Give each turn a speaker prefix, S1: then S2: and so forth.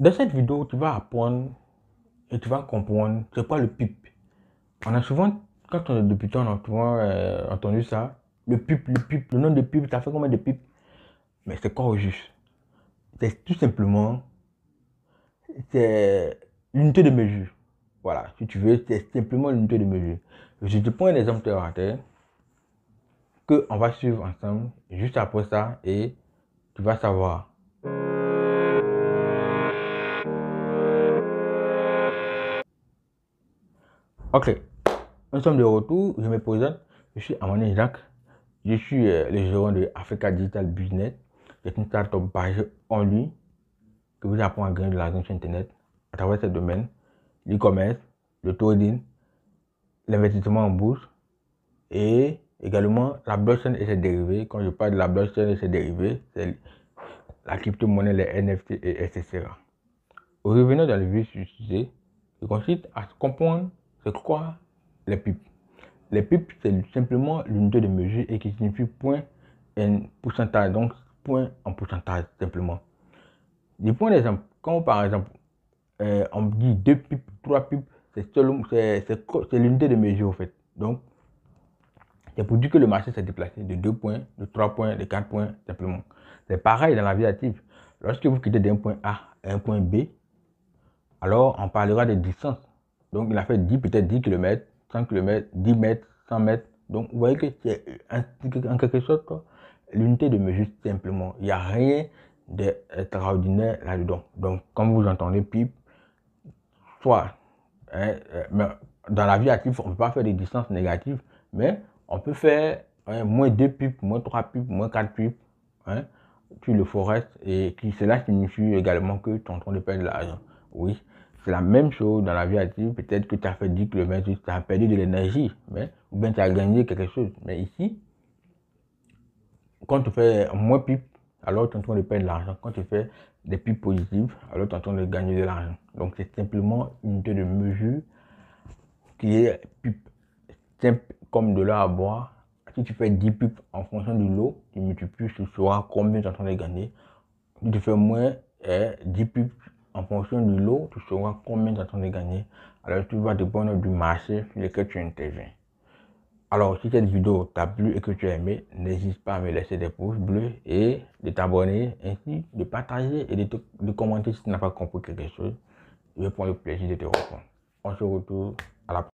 S1: Dans cette vidéo, tu vas apprendre et tu vas comprendre c'est quoi le PIP. On a souvent, quand on est débutant, on a souvent entendu ça. Le PIP, le nom de PIP, ça fait combien de PIP? Mais c'est quoi au juste? C'est tout simplement, c'est l'unité de mesure. Voilà, si tu veux, c'est simplement l'unité de mesure. Je te prends un exemple terre à terre que on va suivre ensemble juste après ça et tu vas savoir. Ok, nous sommes de retour, je me présente, je suis Amané Jacques, je suis le gérant de Africa Digital Business. C'est une startup basée en ligne qui vous apprend à gagner de l'argent sur Internet à travers ce domaine, l'e-commerce, le trading, l'investissement en bourse et également la blockchain et ses dérivés. Quand je parle de la blockchain et ses dérivés, c'est la crypto-monnaie, les NFT et etc. Revenons dans le vif du sujet, qui consiste à comprendre c'est quoi les PIP. Les PIP, c'est simplement l'unité de mesure et qui signifie point en pourcentage, donc point en pourcentage simplement. Je prends l'exemple, quand par exemple on dit 2 PIP, 3 PIP, c'est l'unité de mesure en fait. Donc, c'est pour dire que le marché s'est déplacé de 2 points, de 3 points, de 4 points simplement. C'est pareil dans la vie active. Lorsque vous quittez d'un point A à un point B, alors on parlera de distance. Donc, il a fait 10, peut-être 10 km, 100 km, 10 mètres, 100 mètres. Donc, vous voyez que c'est en quelque sorte l'unité de mesure simplement. Il n'y a rien d'extraordinaire là-dedans. Donc, comme vous entendez, PIP, soit, mais dans la vie active, on ne peut pas faire des distances négatives, mais on peut faire moins 2 PIP, moins 3 PIP, moins 4 PIP, hein, sur le forest, et cela signifie également que tu es en train de perdre de l'argent. Oui, c'est la même chose dans la vie active. Peut-être que tu as fait 10 km, tu as perdu de l'énergie, ou bien tu as gagné quelque chose. Mais ici, quand tu fais moins PIP, alors tu es en train de perdre de l'argent. Quand tu fais des PIP positives, alors tu es en train de gagner de l'argent. Donc c'est simplement une unité de mesure qui est PIP. Simple comme de l'eau à boire. Si tu fais 10 PIP en fonction de l'eau, tu multiplies, tu sauras combien tu es en train de gagner. Si tu fais moins 10 PIP en fonction de l'eau, tu sauras combien tu es en train de gagner. Alors tu vas dépendre du marché sur lequel tu interviens. Alors, si cette vidéo t'a plu et que tu as aimé, n'hésite pas à me laisser des pouces bleus et de t'abonner, ainsi de partager et de commenter si tu n'as pas compris quelque chose. Je vais prendre le plaisir de te répondre. On se retrouve à la prochaine.